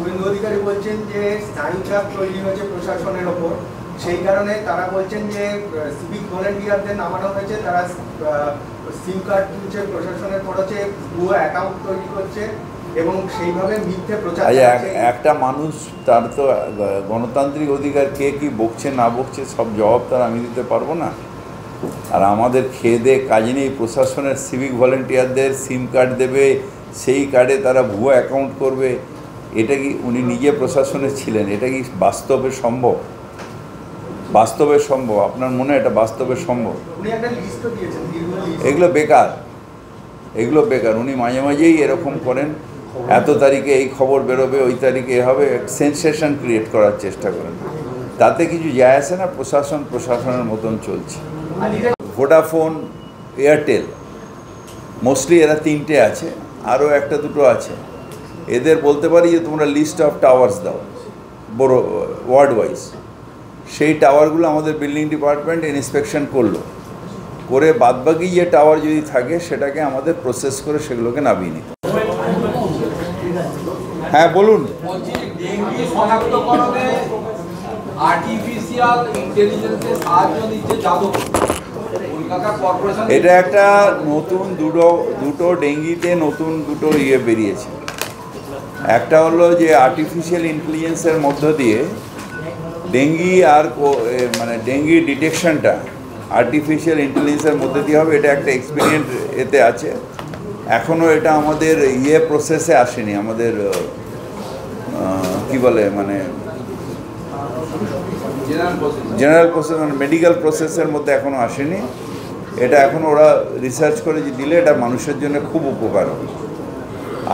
শুভেন্দু অধিকারী বলছেন যে স্নায়ুচাপ তৈরি হয়েছে প্রশাসনের ওপর, সেই কারণে তারা বলছেন যে সিভিক ভলেন্টিয়ারদের নামানো হয়েছে, তারা সিম কার্ড তুলছে প্রশাসনের খরচে, ভুয়ো অ্যাকাউন্ট তৈরি করছে এবং সেইভাবে মিথ্যে প্রচার। একটা মানুষ তার তো গণতান্ত্রিক অধিকার, কে কি বকছে না বকছে সব জবাব তার আমি দিতে পারবো না। আর আমাদের খেয়ে দিয়ে কাজ নেই, প্রশাসনের সিভিক ভলেন্টিয়ারদের সিম কার্ড দেবে, সেই কার্ডে তারা ভুয়ো অ্যাকাউন্ট করবে, এটা কি উনি নিজে প্রশাসনে ছিলেন? এটা কি বাস্তবে সম্ভব? বাস্তবে সম্ভব? আপনার মনে এটা বাস্তবে সম্ভব? এগুলো বেকার, এগুলো বেকার। উনি মাঝে মাঝেই এরকম করেন, এত তারিখে এই খবর বেরোবে, ওই তারিখে এ হবে, সেন্সেশন ক্রিয়েট করার চেষ্টা করেন। তাতে কিছু যায় আসে না, প্রশাসন প্রশাসনের মতন চলছে। ভোডাফোন, এয়ারটেল, মোস্টলি এরা তিনটে আছে, আরও একটা দুটো আছে। এদের বলতে পারি যে তোমরা লিস্ট অফ টাওয়ার্স দাও বড় ওয়ার্ড ওয়াইজ। সেই টাওয়ারগুলো আমাদের বিল্ডিং ডিপার্টমেন্ট ইন্সপেকশন করলো, করে বাদবাকি যে টাওয়ার যদি থাকে সেটাকে আমাদের প্রসেস করে সেগুলোকে নামিয়ে নিতে। হ্যাঁ বলুন। এটা একটা নতুন দুটো ডেঙ্গিতে নতুন দুটো বেরিয়েছে। একটা হলো যে আর্টিফিশিয়াল ইন্টেলিজেন্সের মধ্য দিয়ে ডেঙ্গি আর মানে ডেঙ্গি ডিটেকশনটা আর্টিফিশিয়াল ইন্টেলিজেন্সের মধ্যে দিয়ে হবে। এটা একটা এক্সপেরিমেন্ট এতে আছে, এখনও এটা আমাদের প্রসেসে আসেনি, আমাদের কি বলে মানে জেনারেল প্রসেস মানে মেডিকেল প্রসেসের মধ্যে এখনও আসেনি। এটা এখন ওরা রিসার্চ করে যে দিলে এটা মানুষের জন্য খুব উপকার হবে।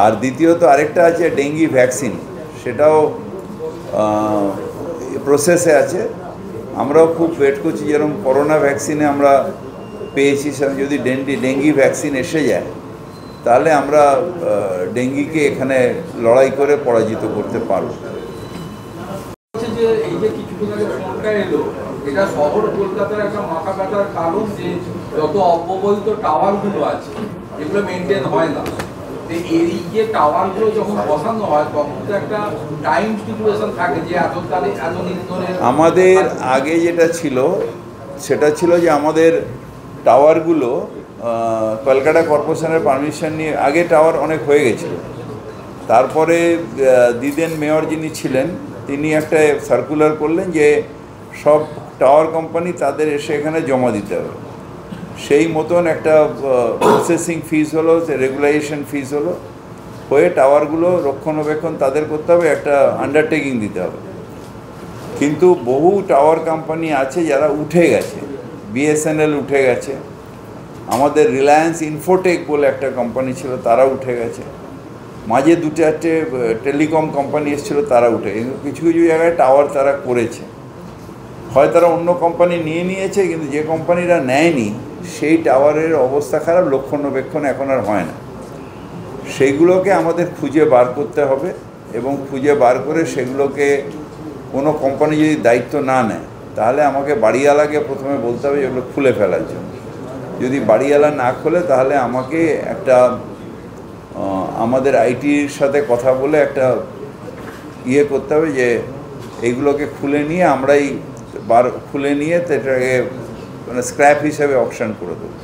আর দ্বিতীয়ত আরেকটা আছে ডেঙ্গি ভ্যাকসিন, সেটাও প্রসেসে আছে। আমরাও খুব ওয়েট করছি, যেরকম করোনা ভ্যাকসিনে আমরা পেয়েছি, যদি ডেঙ্গি ভ্যাকসিন এসে যায় তাহলে আমরা ডেঙ্গিকে এখানে লড়াই করে পরাজিত করতে পারব। এই যে কিছুদিন আগে ফোনটা এলো, এটা শহর কলকাতার একটা মাথা ব্যথার কারণ যে যত অব্যবহৃত টাওয়ারগুলো আছে এগুলো মেনটেন হয় না। এই যে টাওয়ারগুলো যখন বসানো হয় তখন তো একটা টাইম স্টিপুলেশন থাকে যে এতদিন ধরে। আমাদের আগে যেটা ছিল সেটা ছিল যে আমাদের টাওয়ারগুলো কলকাতা কর্পোরেশনের পারমিশন নিয়ে, আগে টাওয়ার অনেক হয়ে গেছিল, তারপরে দিদেন মেয়র যিনি ছিলেন তিনি একটা সার্কুলার করলেন যে সব টাওয়ার কোম্পানি তাদের এসে এখানে জমা দিতে হবে। সেই মতন একটা প্রসেসিং ফিস হলো, রেগুলাইজেশন ফিস হলো, হয়ে টাওয়ারগুলো রক্ষণাবেক্ষণ তাদের করতে হবে, একটা আন্ডারটেকিং দিতে হবে। কিন্তু বহু টাওয়ার কোম্পানি আছে যারা উঠে গেছে, বিএসএনএল উঠে গেছে, আমাদের রিলায়েন্স ইনফোটেক বলে একটা কোম্পানি ছিল তারা উঠে গেছে, মাঝে দু চারটে টেলিকম কোম্পানি এসেছিলো তারা উঠে। কিছু কিছু জায়গায় টাওয়ার তারা করেছে, হয় তারা অন্য কোম্পানি নিয়ে নিয়েছে, কিন্তু যে কোম্পানিরা নেয়নি সেই টাওয়ারের অবস্থা খারাপ, রক্ষণাবেক্ষণ এখন আর হয় না। সেইগুলোকে আমাদের খুঁজে বার করতে হবে এবং খুঁজে বার করে সেগুলোকে কোনো কোম্পানি যদি দায়িত্ব না নেয় তাহলে আমাকে বাড়িওয়ালাকে প্রথমে বলতে হবে এগুলো খুলে ফেলার জন্য। যদি বাড়িওয়ালা না খোলে তাহলে আমাকে একটা আমাদের আইটির সাথে কথা বলে একটা করতে হবে যে এইগুলোকে খুলে নিয়ে আমরাই খুলে নিয়ে এটাকে মানে স্ক্র্যাপ হিসেবে অকশন করে দেবো।